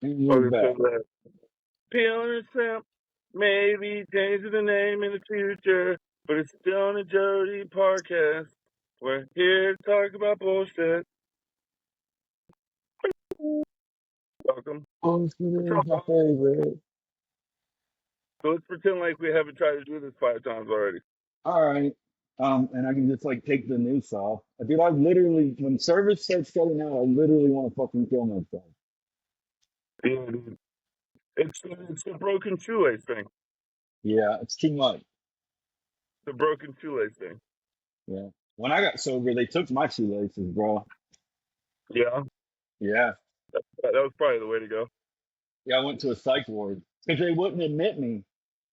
Move Welcome to back. the Peel and Simp. Maybe change the name in the future, but it's still on the Jody podcast. We're here to talk about bullshit. Welcome. Posted What's is up, my Bob? favorite. So let's pretend like we haven't tried to do this 5 times already. All right. And I can just like take the noose off. Dude, I literally, when service starts cutting out, I literally want to fucking kill myself. Yeah, dude. It's the broken shoelace thing. Yeah, it's too much. The broken shoelace thing. Yeah. When I got sober, they took my shoelaces, bro. Yeah, Yeah. that was probably the way to go. Yeah, I went to a psych ward because they wouldn't admit me.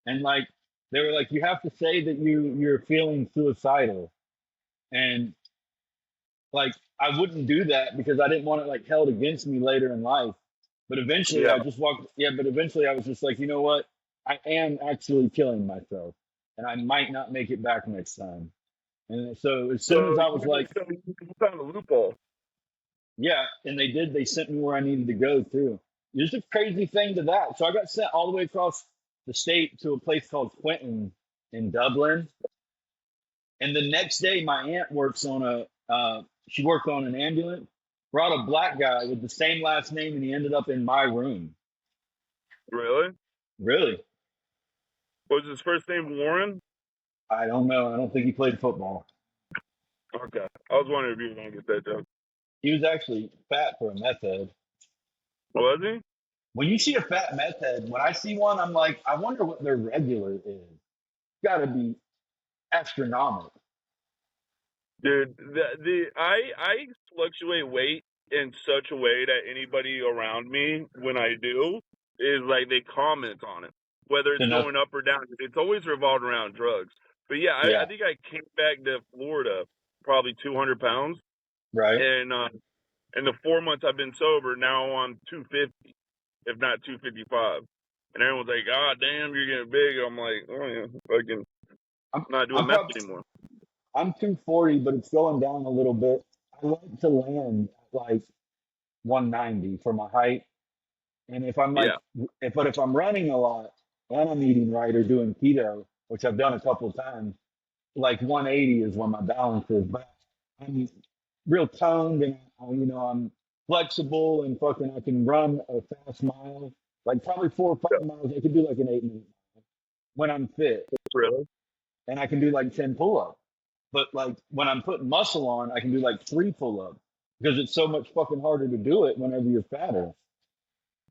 And like, they were like, you have to say that you're feeling suicidal. And like, I wouldn't do that because I didn't want it like held against me later in life. But eventually Yeah. I just walked, yeah, but eventually I was just like, you know what? I am actually killing myself and I might not make it back next time. And so as soon as So I was like, you found a loophole. yeah, and they did, they sent me where I needed to go too. There's a crazy thing to that. So I got sent all the way across the state to a place called Quentin in Dublin. And the next day, my aunt works on she worked on an ambulance, brought a black guy with the same last name, and he ended up in my room. Really? Really? Was his first name Warren? I don't know. I don't think he played football. Okay. I was wondering if you were going to get that joke. He was actually fat for a meth head. Was he? When you see a fat meth head, when I see one, I'm like, I wonder what their regular is. Got to be astronomical. Dude, I fluctuate weight in such a way that anybody around me, when I do, is like they comment on it, whether it's Enough. going up or down. It's always revolved around drugs. But yeah, I Yeah. think I came back to Florida probably 200 pounds, Right. and in the 4 months I've been sober, now I'm 250, if not 255. And everyone's like, "God damn, you're getting big." I'm like, "Oh yeah, fucking I'm. not doing I'm meth probably. anymore." I'm 240, but it's going down a little bit. I like to land at like 190 for my height. And if I'm Yeah, like, if I'm running a lot and I'm eating right or doing keto, which I've done a couple of times, like 180 is where my balance is. But I'm real toned and I'm flexible and fucking I can run a fast mile, like probably 4 or 5 miles. I could do like an 8 minute when I'm fit, really. and I can do like 10 pull-ups. But like when I'm putting muscle on, I can do like 3 pull-ups because it's so much fucking harder to do it whenever you're fatter.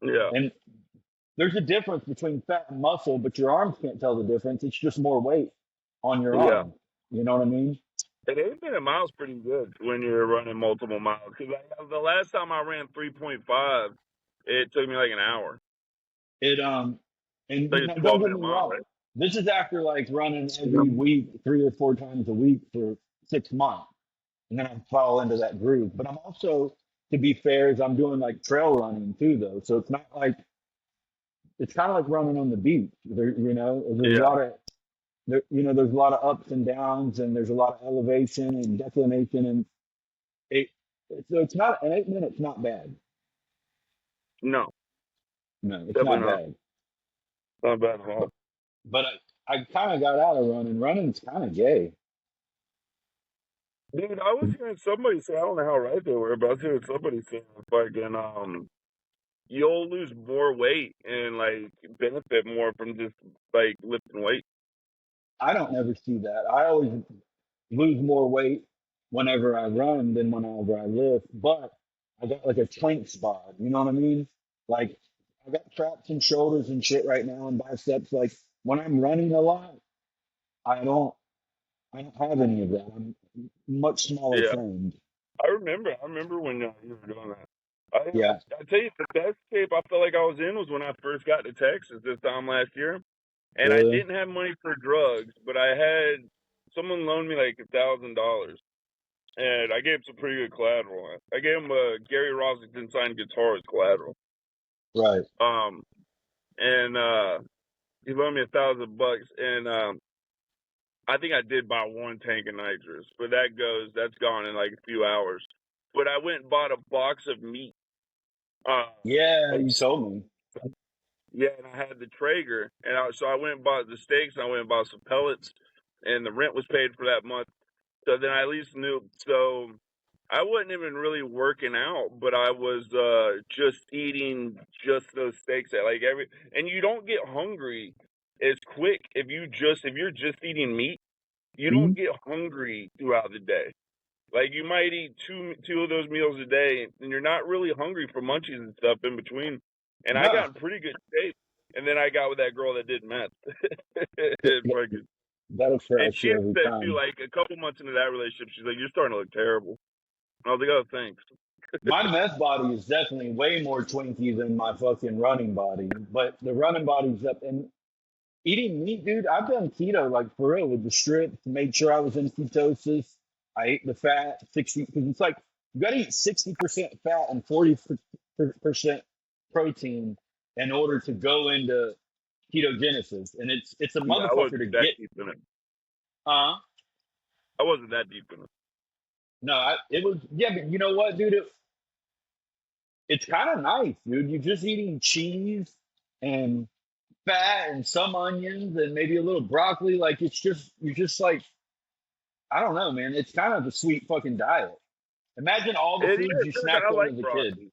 Yeah, And there's a difference between fat and muscle, but your arms can't tell the difference. It's just more weight on your yeah. arm. You know what I mean? And 8 minute miles pretty good when you're running multiple miles. Because the last time I ran 3.5, it took me like an hour. It and Like now a don't 12 get minute me mile, wrong. right? This is after like running Yeah. every week, 3 or 4 times a week for 6 months, and then I fall into that groove. But I'm also, to be fair, is I'm doing like trail running too, though. So it's not like it's kind of like running on the beach. There's a Yeah. lot of there's a lot of ups and downs, and there's a lot of elevation and declination, and it. So it's not an 8 minutes, not bad. No, No, it's definitely not not. bad. Not bad at all. But I kind of got out of running. Running's kind of gay. Dude, I was hearing somebody say, I don't know how right they were, but I was hearing somebody say, fucking, you'll lose more weight and, like, benefit more from just, like, lifting weight. I don't ever see that. I always lose more weight whenever I run than whenever I lift. But I got like a tank spot. You know what I mean? Like I got traps and shoulders and shit right now and biceps. Like when I'm running a lot, I don't I don't have any of that. I'm much smaller Yeah. framed. I remember when you were doing that. Yeah, I tell you, the best shape I felt like I was in was when I first got to Texas this time last year, and I really. didn't have money for drugs, but I had someone loaned me like $1,000, and I gave him some pretty good collateral. I gave him a Gary Rosington signed guitar as collateral. Right. Um, and he loaned me $1,000, and I think I did buy one tank of nitrous, but that's gone in like a few hours. But I went and bought a box of meat Uh, Yeah, you told me. yeah, and I had the Traeger, and so I went and bought the steaks, and I went and bought some pellets, and the rent was paid for that month. So then I at least knew. So I wasn't even really working out, but I was just eating just those steaks at like every. And you don't get hungry as quick if you're just eating meat. You don't Mhm. get hungry throughout the day. Like you might eat two of those meals a day, and you're not really hungry for munchies and stuff in between. And I got No, in pretty good shape. And then I got with that girl that did meth. Fucking that'll and crash she you had every said too, time. like a couple months into that relationship, she's like, "You're starting to look terrible." And I was like, "Oh, thanks." My meth body is definitely way more twinky than my fucking running body, but the running body's up. And eating meat, dude, I've done keto like for real with the strips, made sure I was in ketosis. I ate the fat 60 because it's like you got to eat 60% fat and 40% protein in order to go into ketogenesis, and it's a Yeah, I motherfucker to wasn't that get. deep in it. Uh, I wasn't that deep in it. no, it was yeah, but you know what, dude? It's kind of nice, dude. You're just eating cheese and fat and some onions and maybe a little broccoli. Like it's just you're just like I don't know, man. It's kind of a sweet fucking diet. Imagine all the It foods you is. I snacked on like as a kid. broccoli.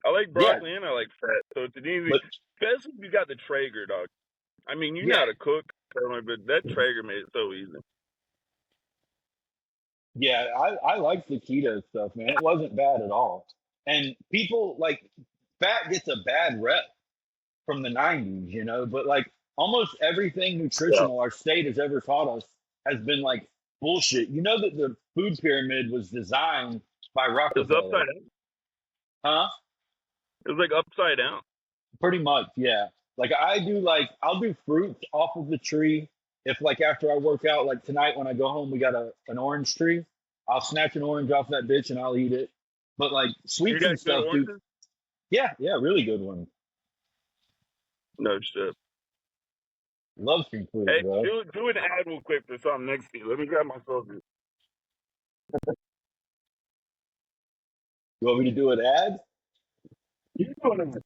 I like Yeah, broccoli and I like fat. So it's an easy, but especially if you got the Traeger, dog. I mean, you know yeah, how to cook, but that Traeger made it so easy. yeah. I like the keto stuff, man. It wasn't bad at all. And people like fat gets a bad rep from the 90s, you know, but like almost everything Yeah. nutritional our state has ever taught us has been like bullshit. You know that the food pyramid was designed by It was Rockefeller, upside down. huh? It was like upside down. Pretty much, yeah. Like I'll do fruits off of the tree. If like after I work out, like tonight when I go home, we got an orange tree. I'll snatch an orange off that bitch and I'll eat it. But like You sweets and got good stuff, dude. oranges? Yeah, yeah, really good one. No shit. Love some fruit, Hey, bro. do an ad real quick for something next to you. Let me grab my phone. You want me to do an ad? You doing it?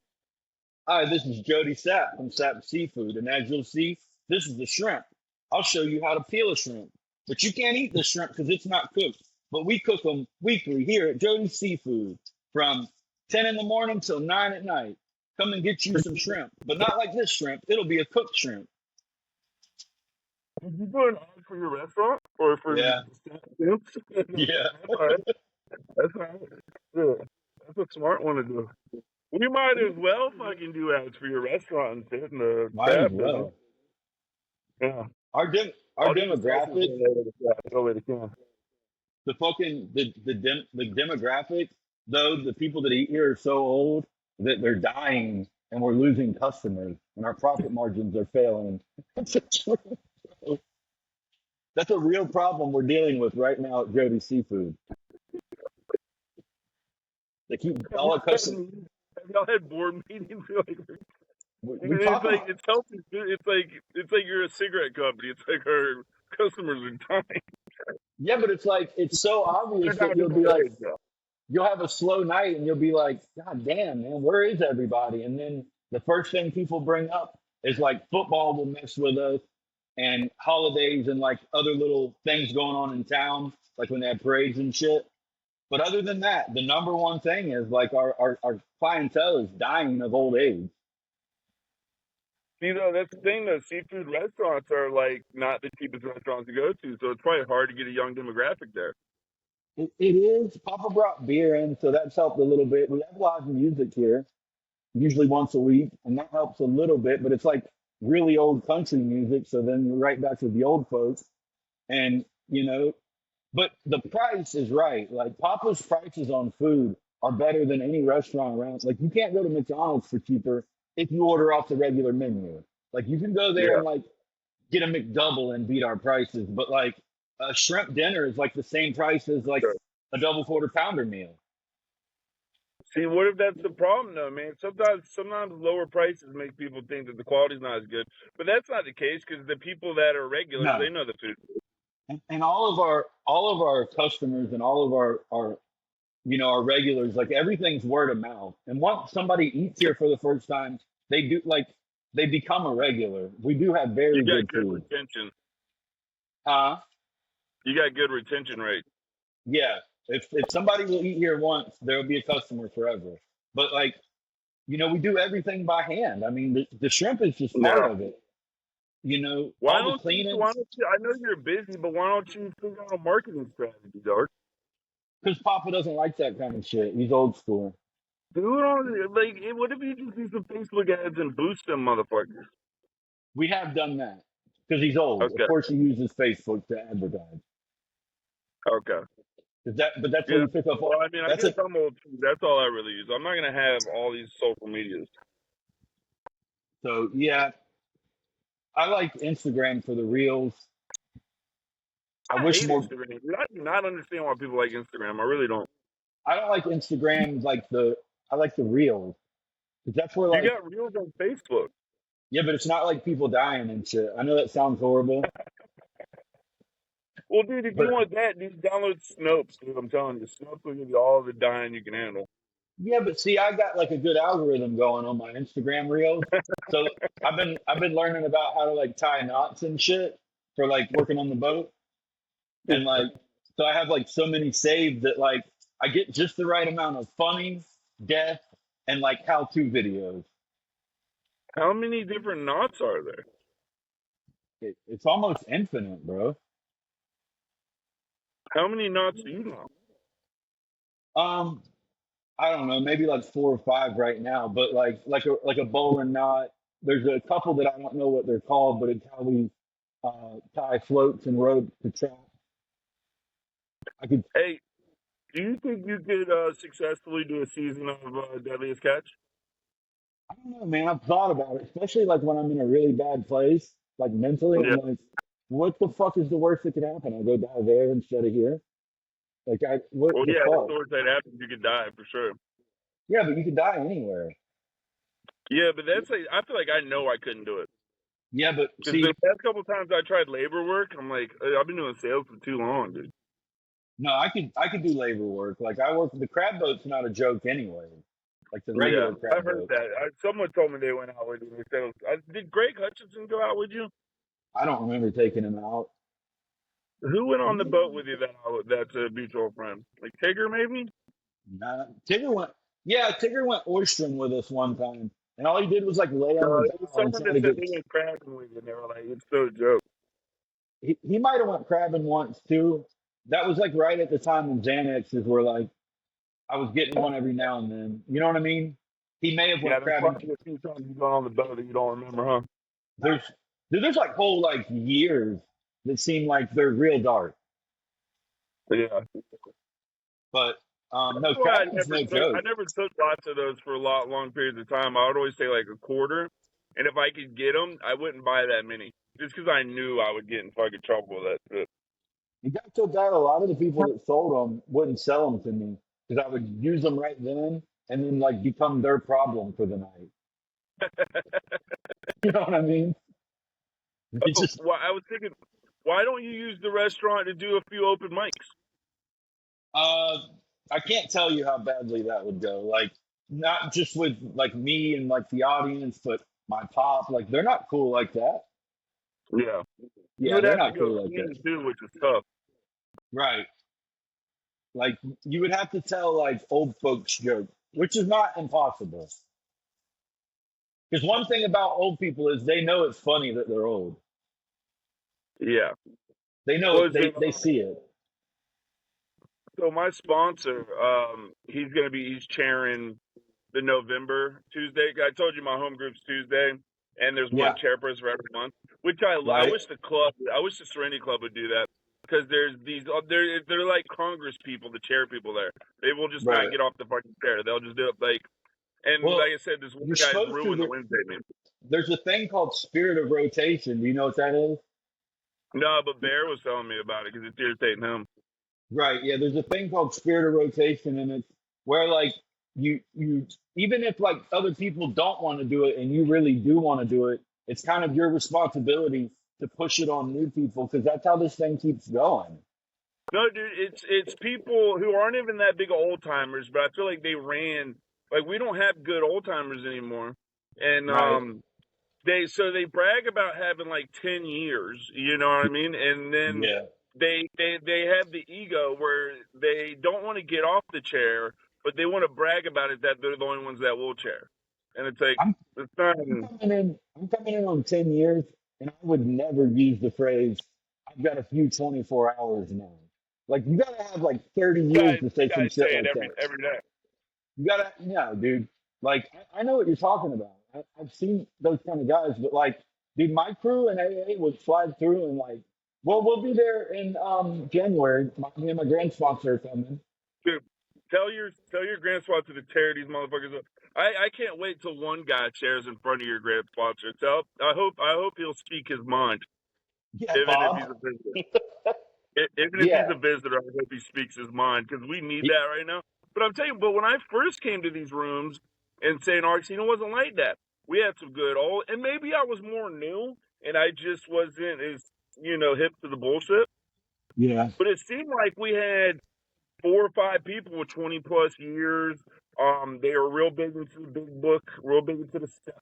Hi, this is Jody Sapp from Sapp Seafood, and as you'll see, this is the shrimp. I'll show you how to peel a shrimp, but you can't eat the shrimp because it's not cooked. But we cook them weekly here at Jody's Seafood from 10 in the morning till 9 at night. Come and get you some shrimp, but not like this shrimp. It'll be a cooked shrimp. Did you do an ad for your restaurant or for Yeah, no, yeah, that's all right. That's all right. Yeah. That's a smart one to do. We might as well fucking do ads for your restaurant and sit in the might as crab business. well. Yeah. Our I'll do the sausage demographic, one later. Go later, can. the demographic though, the people that eat here are so old that they're dying and we're losing customers and our profit margins are failing. That's a real problem we're dealing with right now at Jody Seafood. They keep Have all y'all our had customers. meetings? Have y'all had board meetings? Like, We it's talk like about it's healthy. It's like you're a cigarette company. It's like our customers are dying. yeah, but it's like it's so They're obvious that dying you'll of be old like age, though. you'll have a slow night and you'll be like, God damn, man, where is everybody? And then the first thing people bring up is like football will mess with us and holidays and like other little things going on in town, like when they have parades and shit. But other than that, the number one thing is like our clientele is dying of old age. See, though, that's the thing. Though, seafood restaurants are like not the cheapest restaurants to go to, so it's probably hard to get a young demographic there. It is. Papa brought beer in, so that's helped a little bit. We have live music here, usually once a week, and that helps a little bit, but it's like really old country music. So then you're right back to the old folks. And, you know, but the price is right. Like Papa's prices on food are better than any restaurant around. Like you can't go to McDonald's for cheaper if you order off the regular menu. Like you can go there Yeah. and like get a McDouble and beat our prices, but like a shrimp dinner is like the same price as like Sure. a double quarter pounder meal. See, what if that's the problem, though, man? Sometimes lower prices make people think that the quality's not as good, but that's not the case because the people that are regulars, No. they know the food. And all of our customers and all of our our regulars, like everything's word of mouth. And once somebody eats here for the first time, they do like they become a regular. We do have You very got good good food. retention. Huh? You got good retention rate. Yeah. If somebody will eat here once, there will be a customer forever. But like, we do everything by hand. I mean, the shrimp is just part Yeah. of it. Why All the don't you? Why cleanings, don't you? I know you're busy, but why don't you figure out a marketing strategy, Dark? because Papa doesn't like that kind of shit. He's old school. Do it on like. What if you just do some Facebook ads and boost them, motherfuckers? We have done that because he's old. Of Okay. course, he uses Facebook to advertise. Okay. But that's where Yeah. you pick up Well, all. I mean, I That's guess a I'm old too. That's all I really use. I'm not gonna have all these social medias. So yeah, I like Instagram for the reels. I I wish hate more. Instagram. Dude, I do not understand why people like Instagram. I really don't. I don't like Instagram like the. I like the reels because that's where You like got reels on Facebook. yeah, but it's not like people dying and shit. I know that sounds horrible, Well, dude, if you but want that, dude, download Snopes, dude. I'm telling you, Snopes will give you all the dying you can handle. yeah, but see, I got like a good algorithm going on my Instagram reels. So I've been learning about how to like tie knots and shit for like working on the boat. And like so I have like so many saved that like I get just the right amount of funny, death, and like how-to videos. How many different knots are there? It's almost infinite, bro. How many knots do you know? Um, I don't know, maybe like 4 or 5 right now, but like a bowling knot. There's a couple that I don't know what they're called, but it's how we tie floats and ropes to trap. I could, Hey, do you think you could successfully do a season of Deadliest Catch? I don't know, man. I've thought about it, especially like when I'm in a really bad place, like mentally. I'm Yeah. like, what the fuck is the worst that could happen? I go die there instead of here. Like, what Well, the yeah, if fuck? the worst that happens, you could die for sure. Yeah, but you could die anywhere. Yeah, but that's like, I feel like I know I couldn't do it. Yeah, but Because the see, past couple times I tried labor work, I'm like, I've been doing sales for too long, dude. no, I could do labor work. Like I work the crab boat's not a joke anyway. Like the Yeah, regular I crab heard boat. that. Someone told me they went out with you. They said, did Greg Hutchinson go out with you? I don't remember taking him out. Who went on the boat with you that's a mutual friend? Like Tigger, maybe? Nah, Tigger went. Yeah, Tigger went oystering with us one time, and all he did was like lay on the No, it was bow and someone try that to said get. they went crabbing with you, and they were like, it's no joke. He might have went crabbing once too. That was like right at the time when Xanaxes were like I was getting one every now and then. You know what I mean? He may have Yeah, went there's crabbing. probably a few times you gone on the boat that you don't remember, huh? There's there's like whole like years that seem like they're real dark. Yeah. But That's no, why crabbing's no I joke. never took lots of those for long periods of time. I would always say like a quarter, and if I could get them, I wouldn't buy that many, just because I knew I would get in fucking trouble with that shit. It got so bad. A lot of the people that sold them wouldn't sell them to me because I would use them right then and then like become their problem for the night. You know what I mean? It's Oh, just well, I was thinking, why don't you use the restaurant to do a few open mics? uh, I can't tell you how badly that would go. Like not just with like me and like the audience, but my pop. Like they're not cool like that. Yeah, you Yeah, would they're have to not go cool like that. clean too, which is tough. Right. Like you would have to tell like old folks joke, which is not impossible. Because one thing about old people is they know it's funny that they're old. Yeah. They know it. Was They see it. so my sponsor, he's chairing the November Tuesday. I told you my home group's Tuesday, and there's one Yeah. chairperson for every month. Which I Right. wish I wish the Serenity Club would do that because there's these they're like Congress people, the chair people there. They will just not Right. get off the fucking chair. They'll just do it like. And Well, like I said, this one you're guy's supposed to. ruined the Wednesday meeting. There's a thing called spirit of rotation. Do you know what that is? No, but Bear was telling me about it because it's irritating him. Right. Yeah. There's a thing called spirit of rotation, and it's where like you even if like other people don't want to do it and you really do want to do it, it's kind of your responsibility to push it on new people because that's how this thing keeps going. No, dude, it's people who aren't even that big of old timers, but I feel like they ran like we don't have good old timers anymore, and Right. they brag about having like 10 years, you know what I mean, and then Yeah. they have the ego where they don't want to get off the chair, but they want to brag about it that they're the only ones that will chair, and it's like I'm it's not. I'm coming in on 10 years, and I would never use the phrase, I've got a few 24 hours now. Like, you gotta have like 30 years to You say some guys shit say it like that. every day. You gotta, yeah, dude. Like, I know what you're talking about. I've seen those kind of guys, but like, dude, my crew in AA would slide through and like, well, we'll be there in January. Me and my grand sponsor are coming. Dude, tell your grand sponsor to tear these motherfuckers up. I can't wait till one guy chairs in front of your grand sponsor. Tell I hope he'll speak his mind, Yeah, even if he's Bob. a visitor. Even if he's Yeah. a visitor, I hope he speaks his mind because we need Y- that right now. But I'm telling you, but when I first came to these rooms and St. Augustine, it wasn't like that. We had some good old, and maybe I was more new and I just wasn't as hip to the bullshit. Yeah. But it seemed like we had 4 or 5 people with 20 plus years. They were real big into the big book, real big into the steps.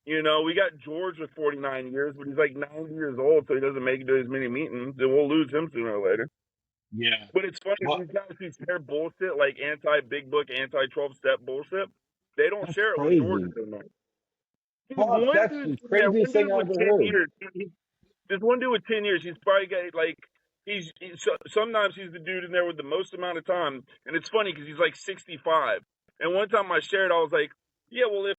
We got George with 49 years, but he's like 90 years old, so he doesn't make it to as many meetings, and we'll lose him sooner or later. Yeah. But it's funny, Well, these guys who share bullshit, like anti big book, anti 12 step bullshit, they don't that's share it with George crazy. anymore. Dude, Bob, one that's dude, the yeah, craziest one thing dude I with ever 10 heard. years, there's one dude with 10 years. He's probably got like sometimes he's the dude in there with the most amount of time, and it's funny because he's like 65. And one time I shared, I was like, yeah, well, if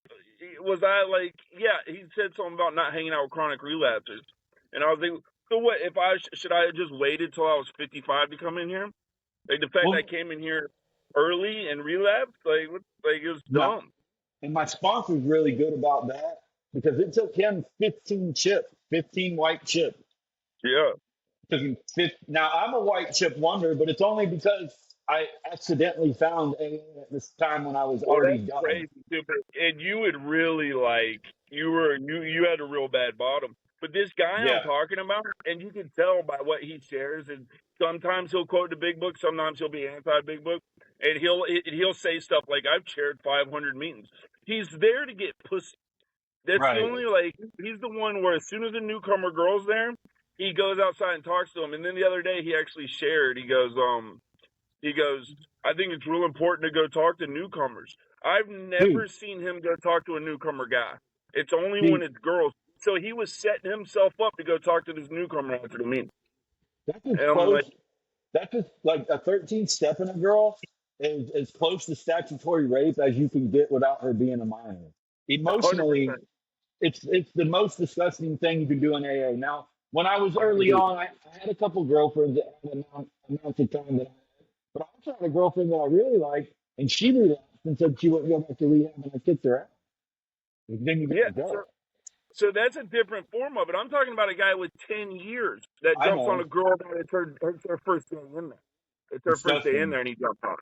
was I like, yeah, he said something about not hanging out with chronic relapsers, and I was like, so what? If I should I have just waited till I was 55 to come in here? Like the fact I Well, came in here early and relapsed, like it was my, dumb. and my sponsor's really good about that because it took him 15 chips, 15 white chips. Yeah. Took him now I'm a white chip wonder, but it's only because I accidentally found AA at this time when I was Well, already that's done. crazy too. And you would really like you had a real bad bottom. But this guy I'm Yeah, talking about, and you can tell by what he shares, and sometimes he'll quote the big book, sometimes he'll be anti big book, and he'll say stuff like I've chaired 500 meetings. He's there to get pussy. That's the right. only like he's the one where as soon as a newcomer girl's there, he goes outside and talks to him. And then the other day he actually shared. He goes, I think it's real important to go talk to newcomers. I've Dude, never seen him go talk to a newcomer guy. It's only when see, it's girls. So he was setting himself up to go talk to this newcomer after the meeting. that's as And I'm like, close. That's just like a 13th step in a girl is as close to statutory rape as you can get without her being a minor. Emotionally, 100%. it's the most disgusting thing you can do in AA. Now, when I was early on, I had a couple girlfriends that had amounts of time that I had, but I also had a girlfriend that I really liked, and she relapsed and said she wouldn't go back to rehab, and I kicked her out. Then you Yeah. gotta go. So that's a different form of it. I'm talking about a guy with 10 years that I jumps on know, a girl that it's her first day in there. It's her first day in disgusting. there and he jumps on.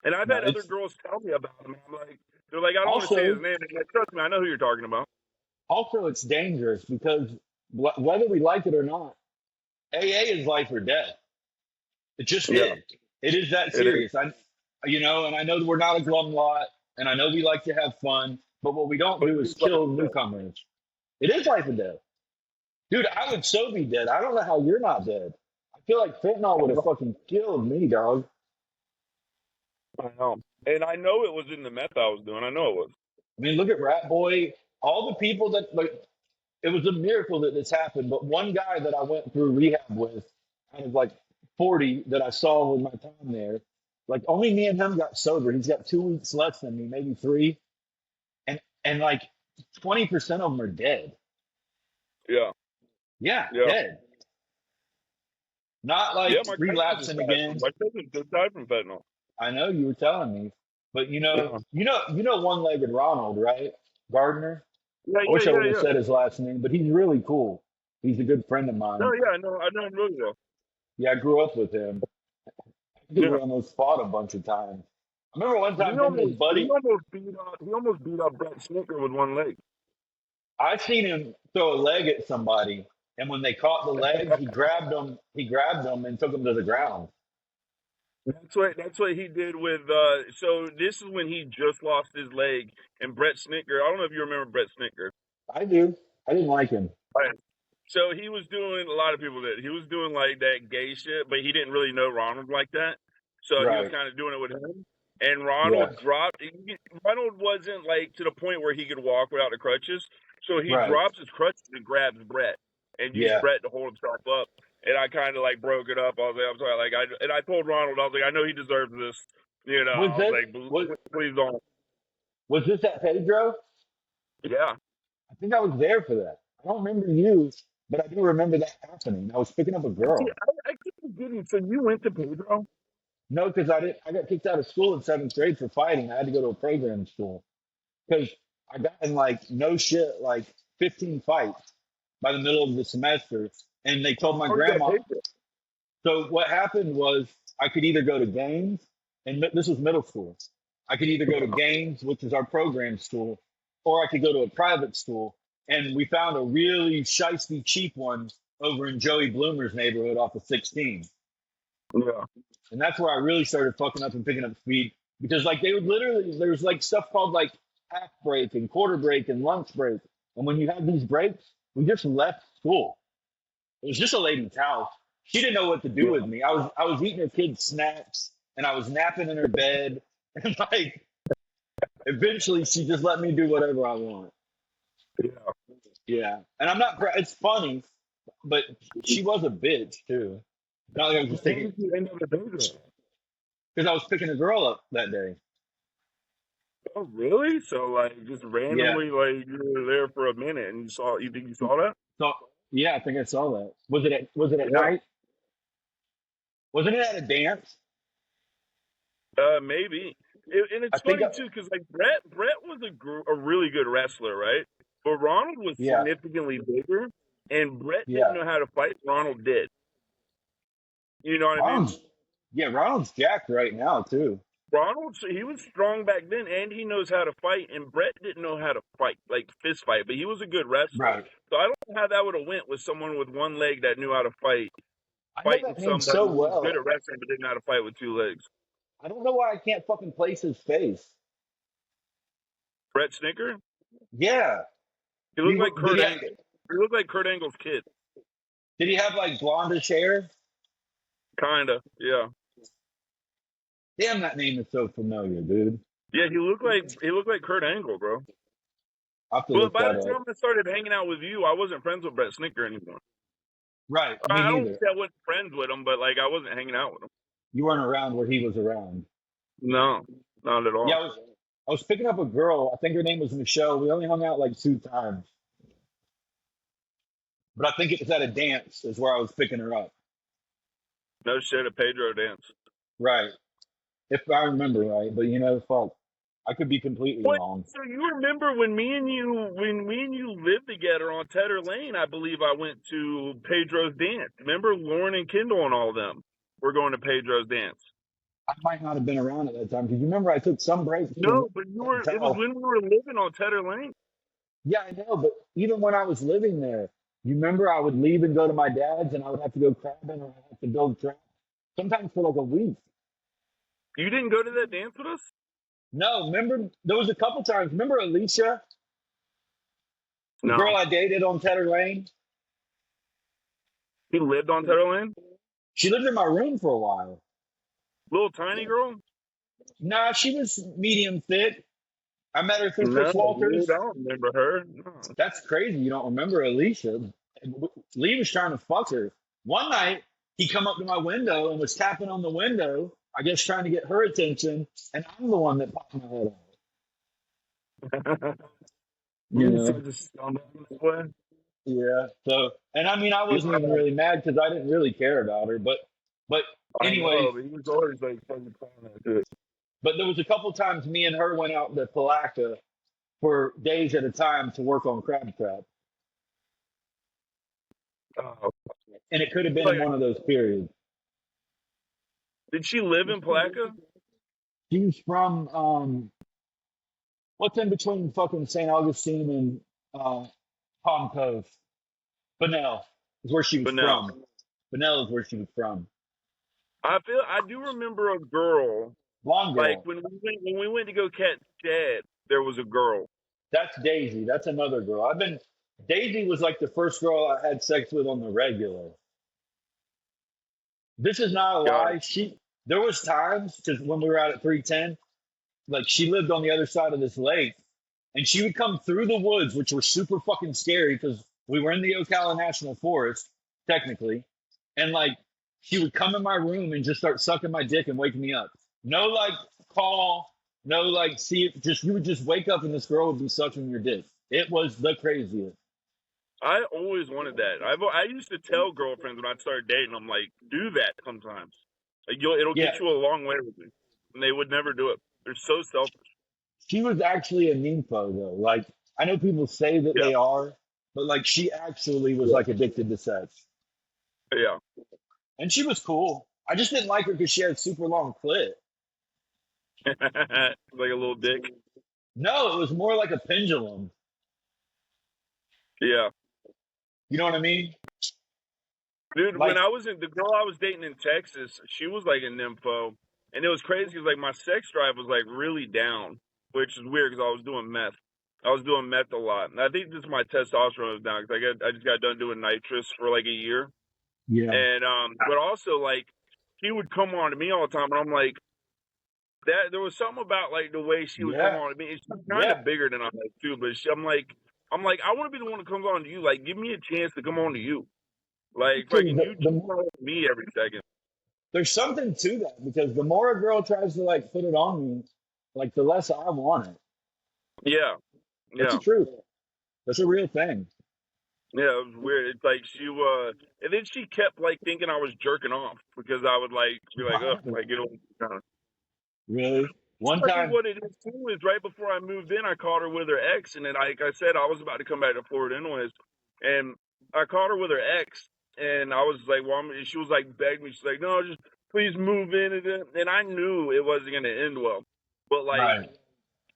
And I've No, had other it's girls tell me about him. And I'm like, they're like, I don't want to say his also name. And like, trust me, I know who you're talking about. it's dangerous because whether we like it or not, AA is life or death. It just Yeah, is. It is that it is. serious. And I know that we're not a glum lot, and I know we like to have fun, but what we don't But do it is is like kill that. newcomers. It is life or death. Dude, I would so be dead. I don't know how you're not dead. I feel like fentanyl would have fucking killed me, dog. I know. And I know it was in the meth I was doing. I know it was. I mean, look at Rat Boy. All the people that, like, it was a miracle that this happened, but one guy that I went through rehab with, out of like 40 that I saw with my time there, like only me and him got sober. He's got 2 weeks less than me, maybe three. And like 20% of them are dead. Yeah, Yeah, yeah. dead. Not Yeah, like my cousin just relapsing died. again. My cousin just died from fentanyl. I know you were telling me, but Yeah. you know, one-legged Ronald, right? Gardner. Yeah, I yeah, wish I yeah, would have yeah. said his last name, but he's really cool. He's a good friend of No, mine. yeah, I know him really well. Yeah, I grew up with him. I think we Yeah. almost fought a bunch of times. I remember one He time him and his almost he buddy, almost beat up he almost beat up Brett Snicker with one leg. I seen him throw a leg at somebody, And when they caught the leg, he grabbed them. He grabbed them and took them to the ground. That's what he did with. So this is when he just lost his leg, and Brett Snicker. I don't know if you remember Brett Snicker. I do. I didn't like him. Right. So he was doing a lot of people did. He was doing like that gay shit, but he didn't really know Ronald like that. So he was Right. kind of doing it with him. And Yeah. Ronald dropped. Ronald wasn't like to the point where he could walk without the crutches. So he Right. drops his crutches and grabs Brett and used Yeah. Brett to hold himself up. And I kind of like broke it up. I was like, I'm sorry. I told Ronald, I was like, I know he deserves this. Was I was this like, was please don't. was this at Pedro? Yeah. I think I was there for that. I don't remember you, but I do remember that happening. I was picking up a See, girl. I keep forgetting. So you went to Pedro? No, because I didn't. I got kicked out of school in seventh grade for fighting. I had to go to a program school because I got in like no shit like 15 fights by the middle of the semester, and they told my Oh, you got grandma. Pedro. So what happened was I could either go to games, and this was middle school. I could either go to games, which is our program school, or I could go to a private school. And we found a really shisty cheap one over in Joey Bloomer's neighborhood off of 16. Yeah. And that's where I really started fucking up and picking up speed because like they would literally there's like stuff called like half break and quarter break and lunch break. And when you have these breaks, we just left school. It was just a lady's house. She didn't know what to do with Yeah. me. I was eating her kids' snacks and I was napping in her bed. And like eventually she just let me do whatever I want. Yeah. Yeah. And I'm not it's funny, but she was a bitch too. Not like I was just When taking did you end up at Pedro? because I was picking a girl up that day. Oh, really? So, like, just Yeah. randomly, like, you were there for a minute and you think you saw that? So yeah, I think I saw that. Was it at Yeah. night? Wasn't it at a dance? Maybe. And I it's think funny I, too, because like Brett was a really good wrestler, right? But Ronald was yeah, significantly bigger, and Brett didn't yeah. know how to fight. Ronald did. You know what I mean? Ronald's Ronald's jacked right now too. Ronald, he was strong back then, and he knows how to fight. And Brett didn't know how to fight, like fist fight, but he was a good wrestler. Right. So I don't know how that would have went with someone with one leg that knew how to fight, I know fighting that name somebody so who was good well. at wrestling but didn't know how to fight with two legs. I don't know why I can't fucking place his face. Brett Snicker, Yeah. he looked like Did Kurt he have, Angle. He looked like Kurt Angle's kid, did he have like blondish hair? kinda. Yeah, Damn, that name is so familiar, dude. yeah. He looked like Kurt Angle, bro. I have to But look by that the up. time I started hanging out with you, I wasn't friends with Brett Snicker anymore. Right. Me I don't neither. say I wasn't friends with him, but like I wasn't hanging out with him. You weren't around where he was around. No, not at Yeah, all. I was picking up a girl. I think her name was Michelle. We only hung out like two times. But I think it was at a dance is where I was picking her up. No shit at Pedro dance. Right. If I remember right. But fuck. I could be completely What? wrong. So you remember when me and you lived together on Tedder Lane? I believe I went to Pedro's dance. Remember Lauren and Kendall and all them were going to Pedro's dance. I might not have been around at that time because you remember I took some breaks from No, but you that were. It was hotel. when we were living on Tedder Lane. Yeah, I know, but even when I was living there, you remember I would leave and go to my dad's and I would have to go crabbing or I'd have to build traps. Sometimes for like a week. You didn't go to that dance with us? No, remember there was a couple times. Remember Alicia, the girl No. I dated on Tedder Lane? He lived on Tedder Lane? She lived in my room for a while. Little tiny girl? Nah, she was medium thick. I met her through No, Chris dude, I Walters. don't remember her. No. That's crazy. You don't remember Alicia. Lee was trying to fuck her. One night, he come up to my window and was tapping on the window, I guess trying to get her attention, and I'm the one that popped my head off. You You know? such a scumbag this way. Yeah. So, and I mean, I wasn't even Yeah, really mad because I didn't really care about her. But I anyways, know, but he was always like fucking calling that shit. but there was a couple times me and her went out to Palaca for days at a time to work on crab trap, Oh. and it could have been in Like, one of those periods. did she live in Palaca? She's from what's in between fucking St. Augustine and Palm Coast? Bunnell. is where she was But no, from. Vanilla is where she was from. I do remember a girl. Blonde Like girl. when we went to go catch Chad, there was a girl. That's Daisy. That's another girl. Daisy was like the first girl I had sex with on the regular. This is not a God, lie. There was times because when we were out at 310, like she lived on the other side of this lake, and she would come through the woods, which were super fucking scary because we were in the Ocala National Forest, technically, and like she would come in my room and just start sucking my dick and wake me up. No like call, no like see it. Just you would just wake up and this girl would be sucking your dick. It was the craziest. I always wanted that. I used to tell girlfriends when I started dating, I'm like, do that sometimes. Like it'll get Yeah, you a long way with me. And they would never do it. They're so selfish. she was actually a nympho though. Like I know people say that Yeah, they are, but like she actually was yeah, like addicted to sex, yeah. and she was cool. I just didn't like her because she had super long clit. Like a little dick. No, it was more like a pendulum. Yeah. You know what I mean? Dude, when Like, I was in the girl I was dating in Texas, she was like a nympho, and it was crazy because like my sex drive was like really down, which is weird because I was doing meth. I was doing meth a lot, and I think just my testosterone was down because I just got done doing nitrous for like a year, yeah, and but also like he would come on to me all the time, and I'm like that. There was something about like the way she would come yeah, on to me. She's kind yeah. of bigger than I like too, but I'm like I want to be the one that comes on to you. Like, give me a chance to come on to you. Like, Actually, fucking, you just come on to me every second. there's something to that because the more a girl tries to like put it on me, like the less I want it. Yeah, That's the yeah, truth. That's a real thing. yeah. It was weird. It's like and then she kept like thinking I was jerking off because I would like be like, ugh, like you know. Really? One I think time, what it is too is right before I moved in, I caught her with her ex, and then like I said, I was about to come back to Florida anyways, and I caught her with her ex, and I was like, well, she was like begging me, she's like, no, just please move in, and I knew it wasn't gonna end well, but like right?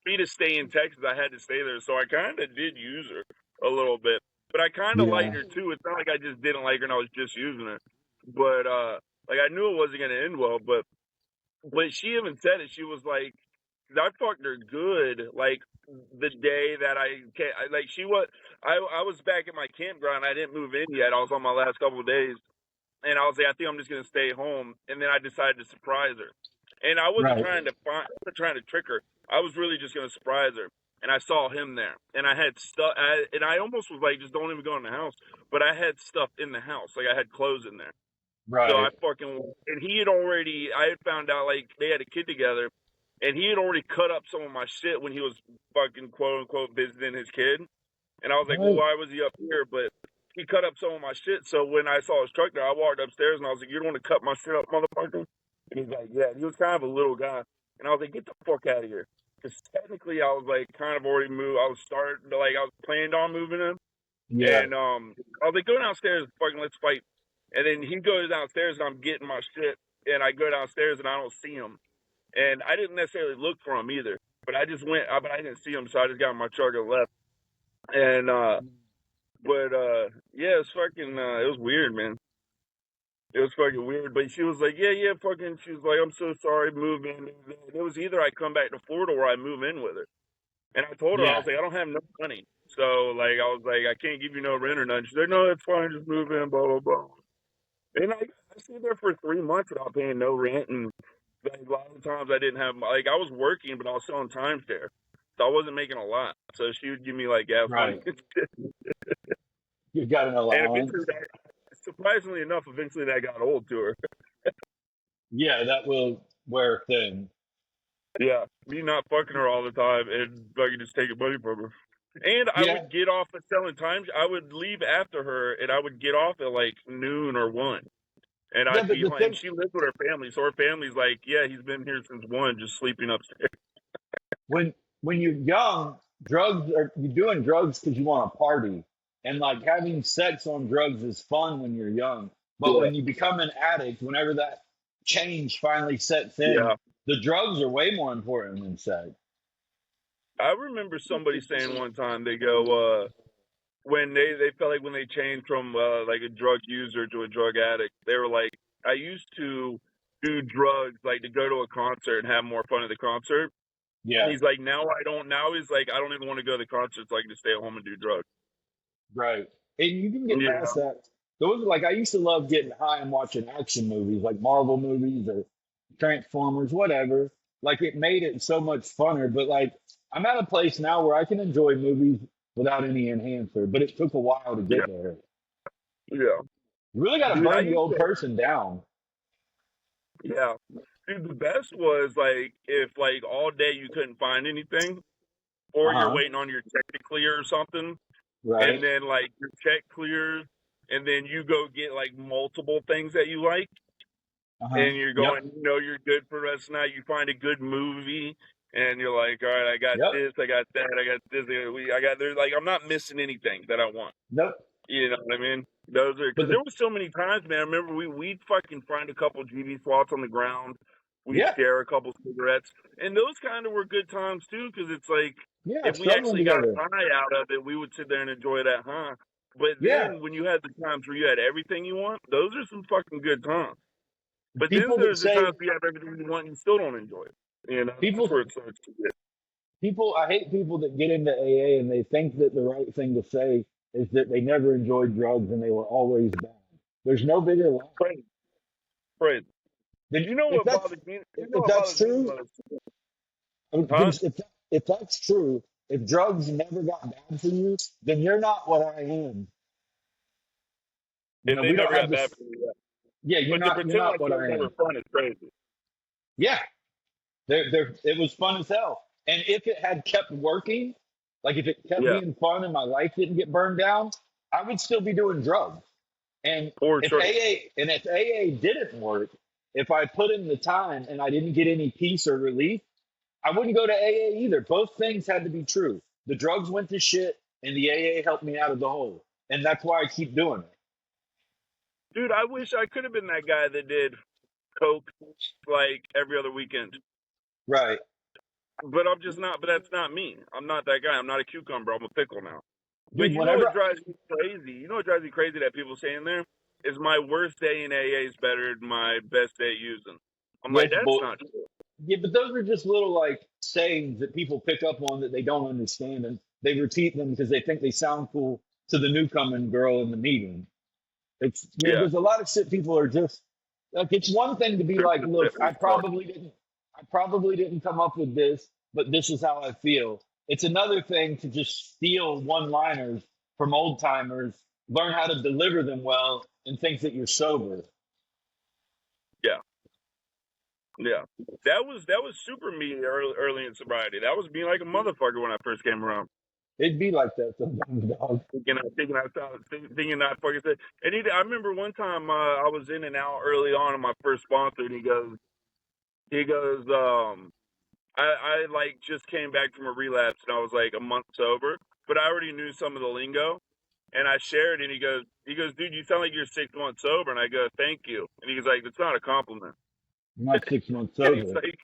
me to stay in Texas, I had to stay there. So I kind of did use her a little bit, but I kind of liked Yeah, her too. It's not like I just didn't like her and I was just using her, but like I knew it wasn't gonna end well. But she even said it. She was like, I fucked her good. Like the day that like I was back at my campground. I didn't move in yet. I was on my last couple of days, and I was like, I think I'm just gonna stay home. And then I decided to surprise her, and I right, I wasn't trying to trick her. I was really just gonna surprise her. And I saw him there, and I had stuff, and I almost was like, just don't even go in the house. But I had stuff in the house, like I had clothes in there. So right. and he had already, I had found out like they had a kid together, and he had already cut up some of my shit when he was fucking quote unquote visiting his kid. And I was like, well, Right. why was he up here? But he cut up some of my shit. So when I saw his truck there, I walked upstairs and I was like, you don't want to cut my shit up, motherfucker? And he's like, yeah. And he was kind of a little guy. And I was like, get the fuck out of here. Because technically I was like kind of already moved. I was starting to like, I was planned on moving him. Yeah, And I was like, go downstairs, fucking let's fight. And then he goes downstairs and I'm getting my shit. And I go downstairs and I don't see him. And I didn't necessarily look for him either. But I just went, but I didn't see him. So I just got in my truck and left. And, yeah, it's fucking, it was weird, man. It was fucking weird. But she was like, yeah, fucking, she was like, I'm so sorry, move in. And it was either I come back to Florida or I move in with her. And I told her, I yeah, was like, I don't have no money. So, like, I was like, I can't give you no rent or nothing. She's like, no, it's fine, just move in, blah, blah, blah. And I stayed there for 3 months without paying no rent. And like, a lot of times I didn't have, like, I was working, but I was selling timeshare. So I wasn't making a lot. So she would give me, like, gas money. right. You got an And eventually, allowance. surprisingly enough, eventually that got old to her. Yeah, that will wear thin. Yeah, me not fucking her all the time and fucking just taking money from her. And I Yeah, would get off at selling times. I would leave after her, and I would get off at like noon or 1, and yeah, I'd but be the home. And thing she lives with her family, so her family's like, "Yeah, he's been here since 1, just sleeping upstairs." when you're young, drugs are you're doing drugs because you want to party, and like having sex on drugs is fun when you're young. But Yeah, when you become an addict, whenever that change finally sets in, yeah. the drugs are way more important than sex. I remember somebody saying one time, they go, when they felt like when they changed from like a drug user to a drug addict, they were like, I used to do drugs like to go to a concert and have more fun at the concert. And Yeah, he's like, now I don't. Now he's like, I don't even want to go to the concert so I can just stay at home and do drugs. right. And you can get Yeah, past that. Those like I used to love getting high and watching action movies, like Marvel movies or Transformers, whatever. Like it made it so much funner. But like I'm at a place now where I can enjoy movies without any enhancer. But it took a while to yeah, get there. yeah. You really got to Dude, I burn the used old to. person down. Yeah, dude. The best was like if like all day you couldn't find anything, Uh or you're huh. waiting on your check to clear or something, Right. and then like your check clears, and then you go get like multiple things that you like, Uh huh. and you're going, Yep. you're good for the rest of the night. You find a good movie, and you're like, all right, I got Yep. this, I got that, I got this, I got there's like I'm not missing anything that I want. Nope. You know what I mean? Those are But because there was so many times, man. I remember we'd fucking find a couple GV slots on the ground. We'd yeah, share a couple cigarettes, and those kind of were good times too. Because it's like yeah, if we struggling actually got a together. high out of it, we would sit there and enjoy that high. But Yeah. then when you had the times where you had everything you want, those are some fucking good times. But then People that there's the times say where you have everything you want and you still don't enjoy it. That's people where it starts to get people I hate people that get into AA and they think that the right thing to say is that they never enjoyed drugs and they were always bad. There's no bigger lie. crazy, crazy. Then You know if what that's bothers me? You know if what that's bothers me the true, most? Huh? if that's true, if drugs never got bad for you, then you're not what I am. You If know, they we don't never have got this. bad for you. Yeah, But to you're pretend not like what it was I never am. fun is crazy. Yeah, it was fun as hell. And if it had kept working, like if it kept Yeah, being fun and my life didn't get burned down, I would still be doing drugs. And for if sure. AA didn't work, if I put in the time and I didn't get any peace or relief, I wouldn't go to AA either. Both things had to be true. The drugs went to shit, and the AA helped me out of the hole, and that's why I keep doing it. Dude, I wish I could have been that guy that did coke like every other weekend. Right, But I'm just not. But that's not me. I'm not that guy. I'm not a cucumber. I'm a pickle now. But dude. you know what Whenever, drives me crazy? You know what drives me crazy that people say in there is my worst day in AA is better than my best day using. I'm like, yes, that's boy, not true. yeah, but those are just little like sayings that people pick up on that they don't understand, and they repeat them because they think they sound cool to the newcomer girl in the meeting. It's man, Yeah, there's a lot of shit people are just like it's one thing to be they're like, just look, sitting I probably didn't come up with this, but this is how I feel. It's another thing to just steal one-liners from old timers, learn how to deliver them well, and think that you're sober. Yeah, yeah. That was super me early in sobriety. That was me like a motherfucker when I first came around. It'd be like that sometimes, dog. Thinking I fucking said. And I remember one time I was in and out early on in my first sponsor, and he goes, I like just came back from a relapse, and I was like a month sober, but I already knew some of the lingo, and I shared, and he goes, dude, you sound like you're 6 months sober, and I go, thank you, and he's like, that's not a compliment, I'm not 6 months and he's sober. like,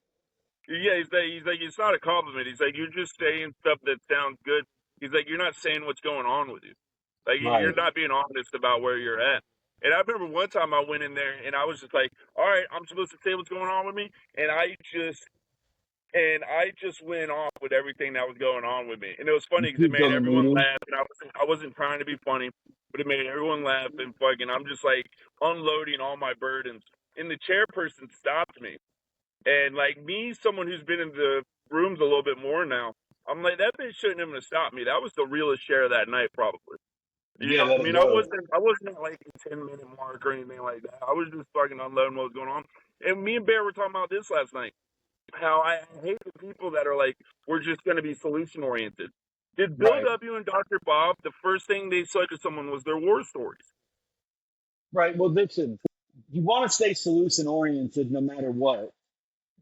yeah, he's like, it's not a compliment. He's like, you're just saying stuff that sounds good. He's like, you're not saying what's going on with you. Like, you're Right. not being honest about where you're at. And I remember one time I went in there and I was just like, all right, I'm supposed to say what's going on with me. And I just went off with everything that was going on with me. And it was You funny because it peaked made on the everyone meeting. laugh. And I wasn't trying to be funny, but it made everyone laugh and fucking, I'm just like unloading all my burdens. And the chairperson stopped me. And like me, someone who's been in the rooms a little bit more now, I'm like, that bitch shouldn't even have stopped me. That was the realest share of that night, probably. Yeah, I let it mean, I go. wasn't, I wasn't at like a 10-minute mark or anything like that. I was just fucking unloading what was going on. And me and Bear were talking about this last night. How I hate the people that are like, we're just going to be solution oriented. Did Bill Right. W. and Dr. Bob, the first thing they said to someone was their war stories? Right. Well, listen, you want to stay solution oriented no matter what.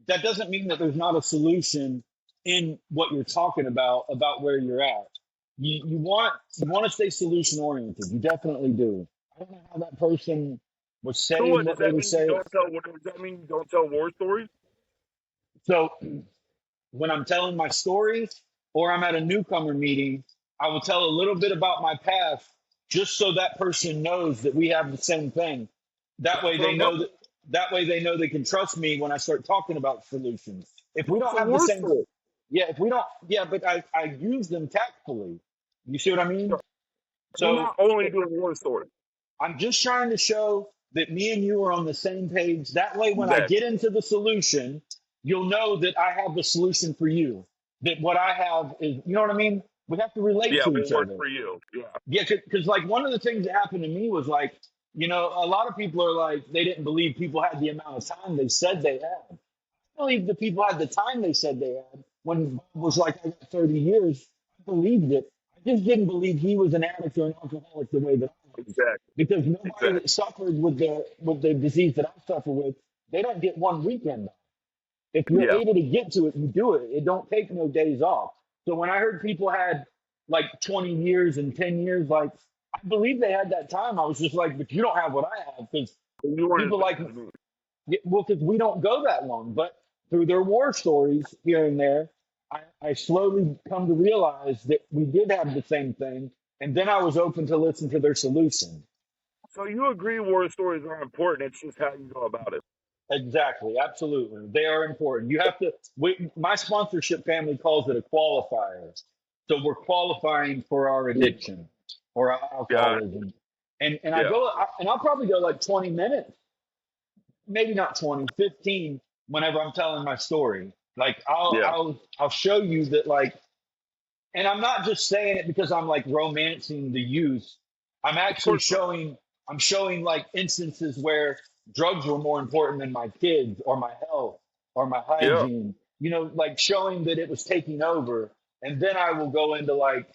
That doesn't mean that there's not a solution in what you're talking about where you're at. You want to stay solution oriented. You definitely do. I don't know how that person was So saying what does what they that were mean? You saying. don't tell. What does that mean? You don't tell war stories? So when I'm telling my stories or I'm at a newcomer meeting, I will tell a little bit about my past just so that person knows that we have the same thing. That way That's what they I'm know talking. that way they know they can trust me when I start talking about solutions. If we It's don't a have the war same story. yeah, if we don't yeah, but I use them tactfully. You see what I mean? You're So not only doing war stories. I'm just trying to show that me and you are on the same page. That way, when I Exactly. get into the solution, you'll know that I have the solution for you. That what I have is, you know what I mean? We have to relate Yeah, to will each work other. for you. Yeah. Yeah, because like one of the things that happened to me was like, a lot of people are like, they didn't believe people had the amount of time they said they had. I believe the people had the time they said they had. When Bob was like, I got 30 years, I believed it. I just didn't believe he was an addict or an alcoholic the way that I was. Exactly. Because nobody Exactly. that suffered with the disease that I suffer with, they don't get one weekend. If you're Yeah. able to get to it, you do it. It don't take no days off. So when I heard people had like 20 years and 10 years, like I believe they had that time. I was just like, but you don't have what I have because And you weren't people as like, bad as me. well, because we don't go that long. But through their war stories here and there, I slowly come to realize that we did have the same thing. And then I was open to listen to their solution. So you agree war stories are important. It's just how you go about it. Exactly, absolutely. They are important. You have to. My sponsorship family calls it a qualifier. So we're qualifying for our addiction or our Got it. alcoholism, and Yeah. I'll probably go like 20 minutes, maybe not 20, 15, whenever I'm telling my story. Like Yeah. I'll show you that like, and I'm not just saying it because I'm like romancing the youth. I'm Of actually course not. showing like instances where drugs were more important than my kids or my health or my Yeah. hygiene. Like showing that it was taking over. And then I will go into like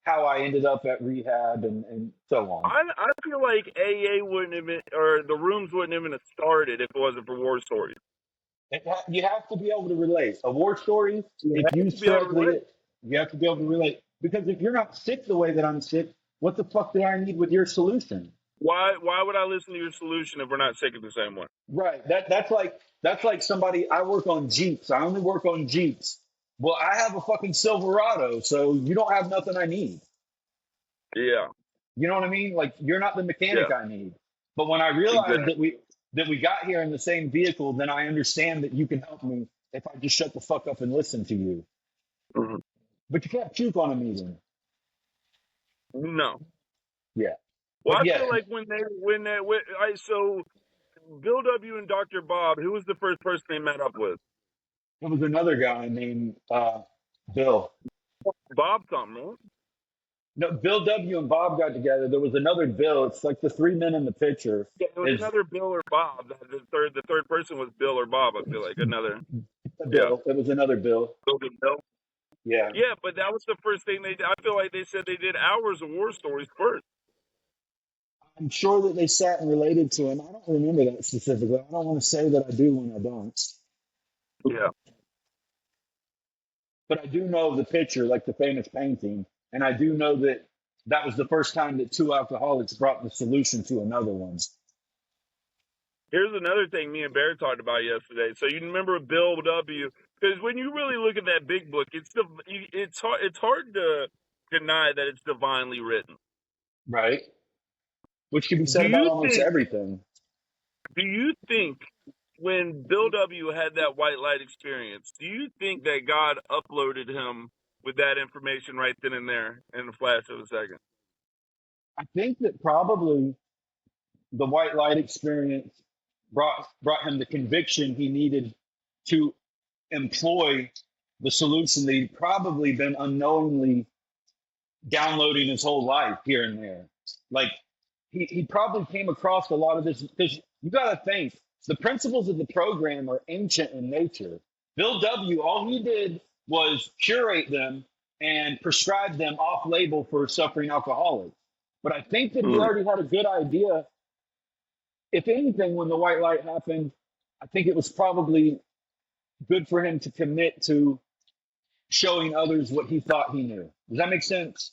how I ended up at rehab and so on. I feel like AA wouldn't have been, or the rooms wouldn't even have started if it wasn't for war stories. You have to be able to relate. A war story, You if have to used be able to correctly, relate. you have to be able to relate. Because if you're not sick the way that I'm sick, what the fuck do I need with your solution? Why would I listen to your solution if we're not sick of the same one? Right. That's like somebody. I work on Jeeps. I only work on Jeeps. Well, I have a fucking Silverado, so you don't have nothing I need. Yeah. You know what I mean? Like you're not the Yeah. mechanic I need. But when I realized Exactly. that we got here in the same vehicle, then I understand that you can help me if I just shut the fuck up and listen to you. Mhm. But you can't puke on a meeting. No. Yeah. Well, But I yeah, feel like so Bill W. and Dr. Bob, who was the first person they met up with? there was another guy named Bill. Bob something, right? No, Bill W. and Bob got together. There was another Bill. It's like the three men in the picture. Yeah, it was Is another Bill or Bob. The third person was Bill or Bob. I feel like another. a Yeah. Bill. It was another Bill. Bill. Yeah. Yeah, but that was the first thing they did. I feel like they said they did hours of war stories first. I'm sure that they sat and related to him. I don't remember that specifically. I don't want to say that I do when I don't. Yeah. But I do know the picture, like the famous painting, and I do know that that was the first time that two alcoholics brought the solution to another one. Here's another thing me and Bear talked about yesterday. So you remember Bill W. Because when you really look at that big book, it's hard to deny that it's divinely written. Right. Which can be Do said about you almost think? everything. Do you think when Bill W. had that white light experience, do you think that God uploaded him with that information right then and there in a flash of a second? I think that probably the white light experience brought him the conviction he needed to employ the solution that he'd probably been unknowingly downloading his whole life here and there. Like he probably came across a lot of this because you got to think the principles of the program are ancient in nature. Bill W. All he did was curate them and prescribe them off label for suffering alcoholics. But I think that he Mm. already had a good idea. If anything, when the white light happened, I think it was probably good for him to commit to showing others what he thought he knew. Does that make sense?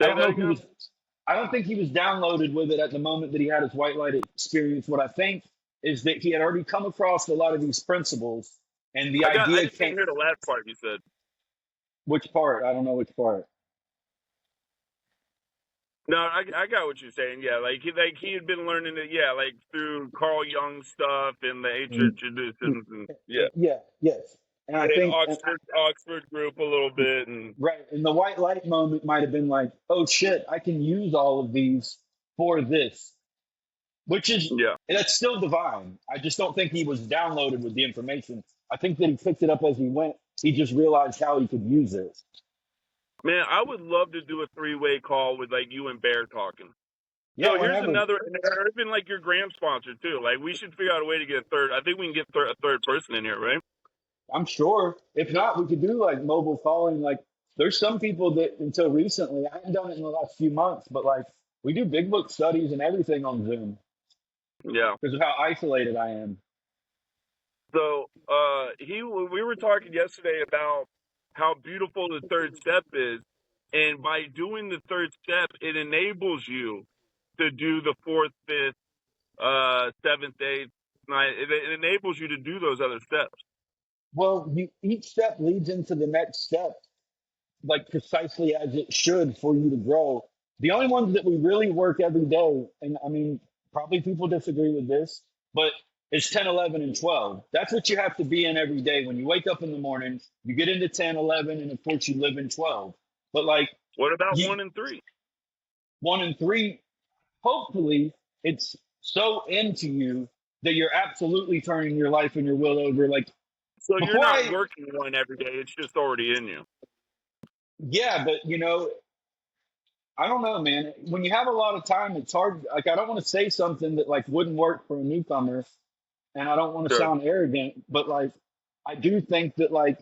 I Say don't that know if he again. was. I don't think he was downloaded with it at the moment that he had his white light experience. What I think is that he had already come across a lot of these principles, and the I idea just came. didn't hear the last part you said. Which part? I don't know which part. No, I got what you're saying. Yeah, he had been learning it. Yeah, like through Carl Jung stuff and the ancient And, traditions, and yeah, yeah, yes. And I and think, Oxford group a little bit, and right, and the white light moment might have been like, oh shit, I can use all of these for this, which is, yeah. that's still divine. I just don't think he was downloaded with the information. I think that he picked it up as he went. He just realized how he could use it. Man, I would love to do a three-way call with like you and Bear talking. Yeah, So here's whenever. another, and it's been like your gram sponsor too. Like we should figure out a way to get a third. I think we can get a third person in here, right? I'm sure. If not, we could do like mobile calling. Like, there's some people that until recently, I haven't done it in the last few months, but like we do big book studies and everything on Zoom Yeah. because of how isolated I am. So we were talking yesterday about how beautiful the third step is, and by doing the third step, it enables you to do the fourth, fifth, seventh, eighth, ninth. It enables you to do those other steps. Well, each step leads into the next step, like precisely as it should for you to grow. The only ones that we really work every day, and I mean, probably people disagree with this, but it's 10, 11, and 12. That's what you have to be in every day. When you wake up in the morning, you get into 10, 11, and of course you live in 12. But like What about you, 1 and 3? 1 and 3, hopefully it's so into you that you're absolutely turning your life and your will over. Like So you're before not I, working one every day; it's just already in you. yeah, but I don't know, man. When you have a lot of time, it's hard. Like, I don't want to say something that like wouldn't work for a newcomer, and I don't want to Sure. sound arrogant, but like, I do think that like,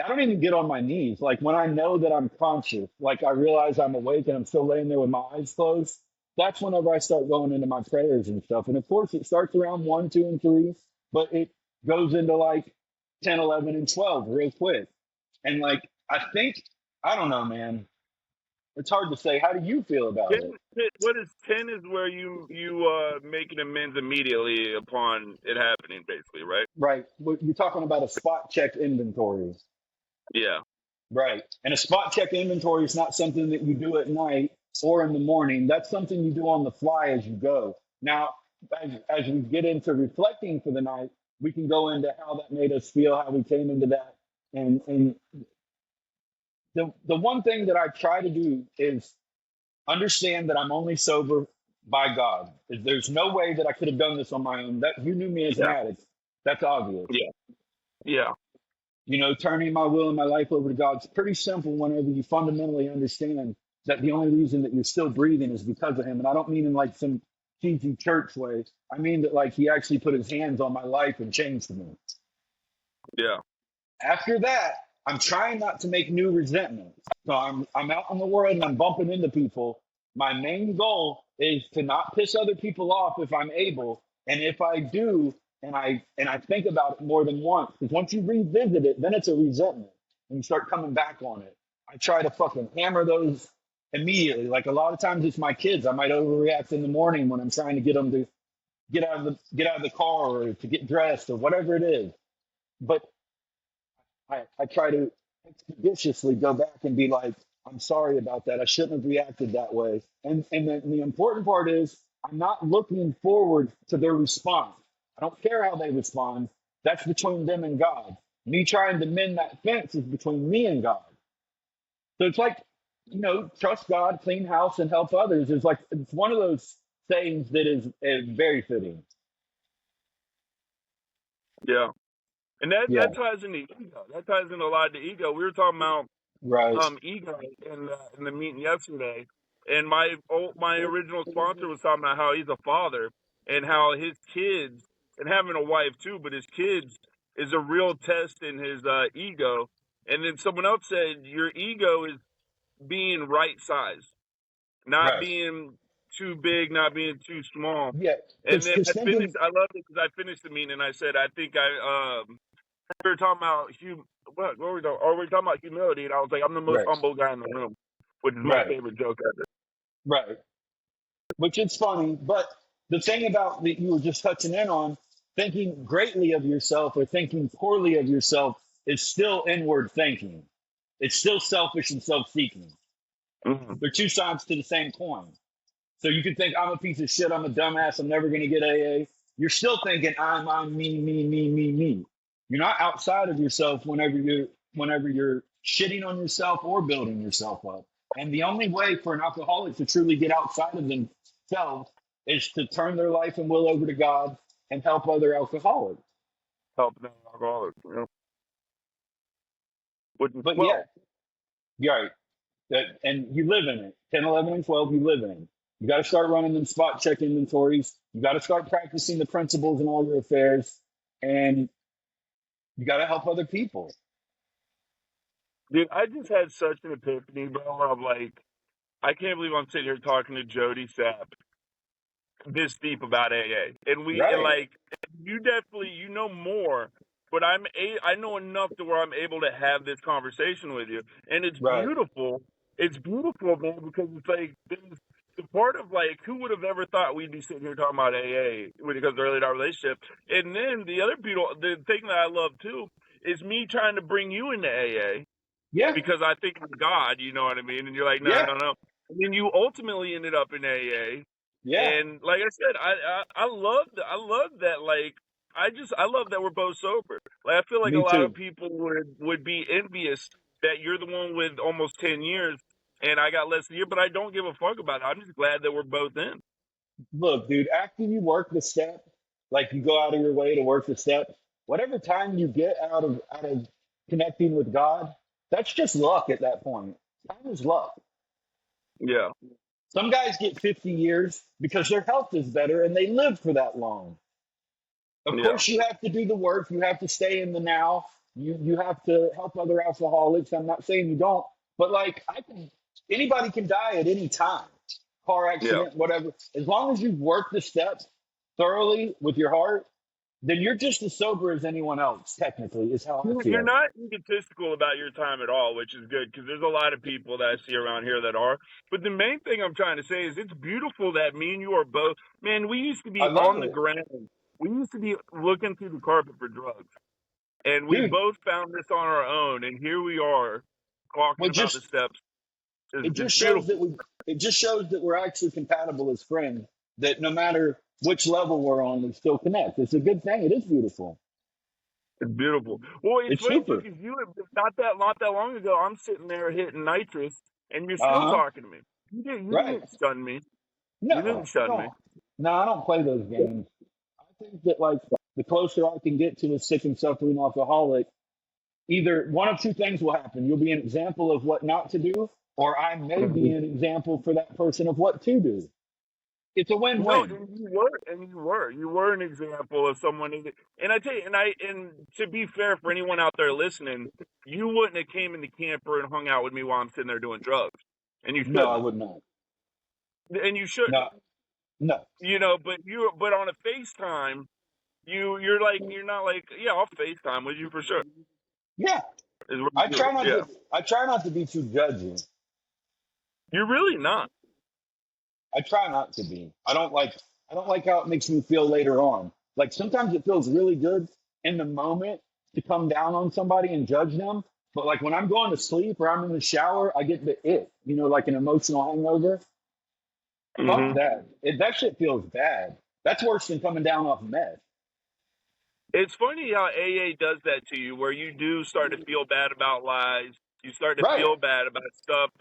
I don't even get on my knees. Like when I know that I'm conscious, like I realize I'm awake and I'm still laying there with my eyes closed. That's whenever I start going into my prayers and stuff. And of course, it starts around 1, 2, and 3, but it goes into like 10, 11, and 12 real quick. And like, I think, I don't know, man. It's hard to say. How do you feel about 10, it? what is 10 is where you make an amends immediately upon it happening, basically, right? Right. You're talking about a spot check inventory. Yeah. Right. And a spot check inventory is not something that you do at night or in the morning. That's something you do on the fly as you go. Now, as we get into reflecting for the night, we can go into how that made us feel, how we came into that. And the one thing that I try to do is understand that I'm only sober by God. There's no way that I could have done this on my own. That you knew me as an Yeah. addict. That's obvious. Yeah. Yeah. Turning my will and my life over to God. It's pretty simple whenever you fundamentally understand that the only reason that you're still breathing is because of Him. And I don't mean in like some cheesy church way. I mean that like He actually put His hands on my life and changed me. Yeah. After that, I'm trying not to make new resentments. So I'm out in the world and I'm bumping into people. My main goal is to not piss other people off if I'm able. And if I do, and I think about it more than once, because once you revisit it, then it's a resentment and you start coming back on it. I try to fucking hammer those immediately. Like a lot of times it's my kids. I might overreact in the morning when I'm trying to get them to get out of the car or to get dressed or whatever it is. But I try to expeditiously go back and be like, I'm sorry about that. I shouldn't have reacted that way. And the important part is I'm not looking forward to their response. I don't care how they respond. That's between them and God. Me trying to mend that fence is between me and God. So it's like, trust God, clean house, and help others. It's one of those sayings that is very fitting. Yeah. And that Yeah. ties into ego. That ties into a lot of the ego. We were talking about Right. ego in the meeting yesterday, and my original sponsor was talking about how he's a father and how his kids and having a wife too, but his kids is a real test in his ego. And then someone else said your ego is being right size, not Right. being too big, not being too small. Yeah. And then Because I finished. thinking, I loved it because I finished the meeting and I said, I think we were talking about what were we talking? Oh, we were talking about humility, and I was like, I'm the most right. humble guy in the room, which is my Right. favorite joke ever. Right. Which is funny. But the thing about that you were just touching in on, thinking greatly of yourself or thinking poorly of yourself is still inward thinking. It's still selfish and self seeking. Mm-hmm. They're two sides to the same coin. So you could think I'm a piece of shit, I'm a dumbass, I'm never gonna get AA. You're still thinking I'm me. You're not outside of yourself whenever you're shitting on yourself or building yourself up. And the only way for an alcoholic to truly get outside of themselves is to turn their life and will over to God and help other alcoholics. Helping out alcoholics, which is But yeah, 12. you're right. And you live in it. 10, 11, and 12, you live in it. You got to start running them spot check inventories. You got to start practicing the principles in all your affairs. And you got to help other people. Dude, I just had such an epiphany, bro. Where I'm like, I can't believe I'm sitting here talking to Jody Sapp this deep about AA, and Right. like, you definitely know more, but I know enough to where I'm able to have this conversation with you, and it's Right. beautiful. It's beautiful, man, because it's like there's the part of like, who would have ever thought we'd be sitting here talking about AA when it comes to early in our relationship, and then the thing that I love too is me trying to bring you into AA Yeah. because I think of God, you know what I mean, and you're like, no, Yeah. no, no, and then you ultimately ended up in AA. Yeah. And like I said, I love that. Like I love that we're both sober. Like I feel like a Me lot of too. people would be envious that you're the one with almost 10 years and I got less than a year, but I don't give a fuck about it. I'm just glad that we're both in. Look, dude, after you work the step, like you go out of your way to work the step, whatever time you get out of connecting with God, that's just luck at that point. Time is luck. Yeah, Some guys get 50 years because their health is better and they live for that long. Of yeah, course, you have to do the work. You have to stay in the now. You have to help other alcoholics. I'm not saying you don't, but like anybody can die at any time, car yeah. accident, whatever. As long as you've worked the steps thoroughly with your heart, then you're just as sober as anyone else. Technically, is how I You're feel. not egotistical about your time at all, which is good because there's a lot of people that I see around here that are. But the main thing I'm trying to say is it's beautiful that me and you are both. Man, we used to I be love on the it, ground. We used to be looking through the carpet for drugs. And we dude. both found this on our own, and here we are talking Well, about the just steps. it It's just shows that beautiful. we're actually compatible as friends. That no matter which level we're on, we still connect. It's a good thing. It is beautiful. It's beautiful. Well, it's It's funny too super. because not that long ago, I'm sitting there hitting nitrous, and you're Uh still huh. talking to me. You Right. didn't shun me. You didn't No, I shun me. don't. No, I don't play those games. I think that like the closer I can get to a sick and suffering alcoholic, either one of two things will happen. You'll be an example of what not to do, or I may be Mhm. an example for that person of what to do. It's a No, win-win. and you were an example of someone. And I tell you, and to be fair for anyone out there listening, you wouldn't have came in the camper and hung out with me while I'm sitting there doing drugs, and you No, I shouldn't, would not. and you shouldn't. No, no. But on a FaceTime, you're not like, yeah, I'll FaceTime with you for sure. Yeah, Is what I you do. try not Yeah, to. I try not to be too judgy. you're really not. I try not to be. I don't like how it makes me feel later on. Like sometimes it feels really good in the moment to come down on somebody and judge them. But like when I'm going to sleep or I'm in the shower, I get the it, like an emotional hangover. Fuck Hmm. that. That shit feels bad. That's worse than coming down off meth. It's funny how AA does that to you, where you do start to feel bad about lies. You start to Right. feel bad about stuff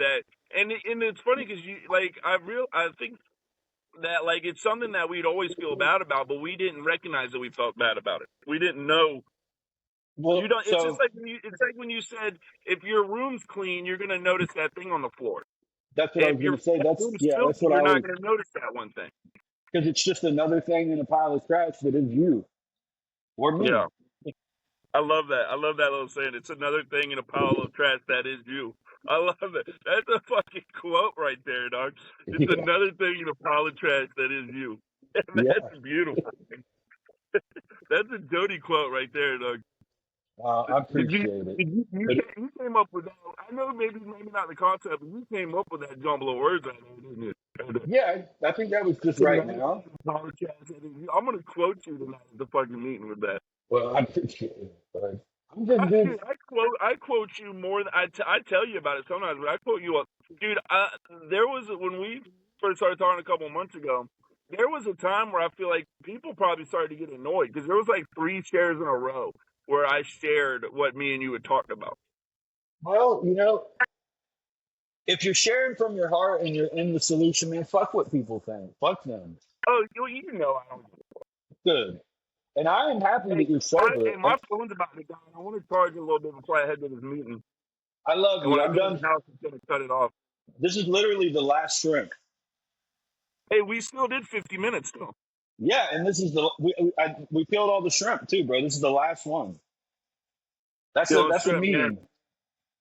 and it's funny because I think that like it's something that we'd always feel bad about, but we didn't recognize that we felt bad about it. We didn't know. You Well, don't. It's just so like it's like when you said if your room's clean, you're gonna notice that thing on the floor. that's what I If was gonna your say. that That's room's yeah, that's filthy, what I you're not always gonna notice that one thing. because it's just another thing in a pile of trash that is you or me. Yeah. I love that. I love that little saying. It's another thing in a pile of trash that is you. I love it. That's a fucking quote right there, dog. It's Yeah. another thing in a pile of trash that is you. And Yeah. that's beautiful. That's a Jody quote right there, dog. I Did you, appreciate it. did you, you, But came, you came up with that. I know maybe not the concept, but you came up with that jumble of words right there, didn't you? yeah, I think that was just It's right another now. thing in a pile of trash that is you. I'm going to quote you tonight at the fucking meeting with that. Well, I appreciate it. But I'm just good. Dude, I quote you more than I tell you about it sometimes, but I quote you up. Dude, there was when we first started talking a couple months ago, there was a time where I feel like people probably started to get annoyed because there was like 3 shares in a row where I shared what me and you had talked about. Well, if you're sharing from your heart and you're in the solution, man, fuck what people think. Fuck them. Oh, you know I don't. Good. And I am happy Hey, that you're sober. my And phone's about to die. I want to charge it a little bit before I head to this meeting. I love And you. when I I'm go to done. the house, it's gonna cut it off. This is literally the last shrimp. Hey, we still did 50 minutes though. Yeah, and this is we killed all the shrimp too, bro. This is the last one. Yo, That's a shrimp, man. meeting.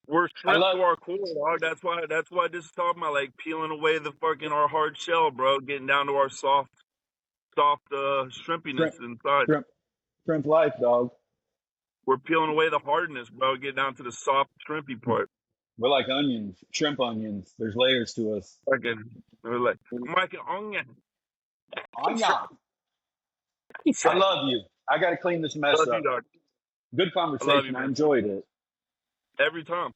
We're I shrimp love to our core, dog. That's why this is talking about like peeling away the fucking our hard shell, bro. Getting down to our soft shrimpiness shrimp, inside. shrimp, shrimp life, dog. We're peeling away the hardness, bro. Getting down to the soft shrimpy part. We're like onions, shrimp onions. There's layers to us. Fucking, we're like, I'm like an onion. Anya, He I said, love you. I got to clean this I mess love you, up. dog. Good I love you, conversation. I man. enjoyed it. Every time.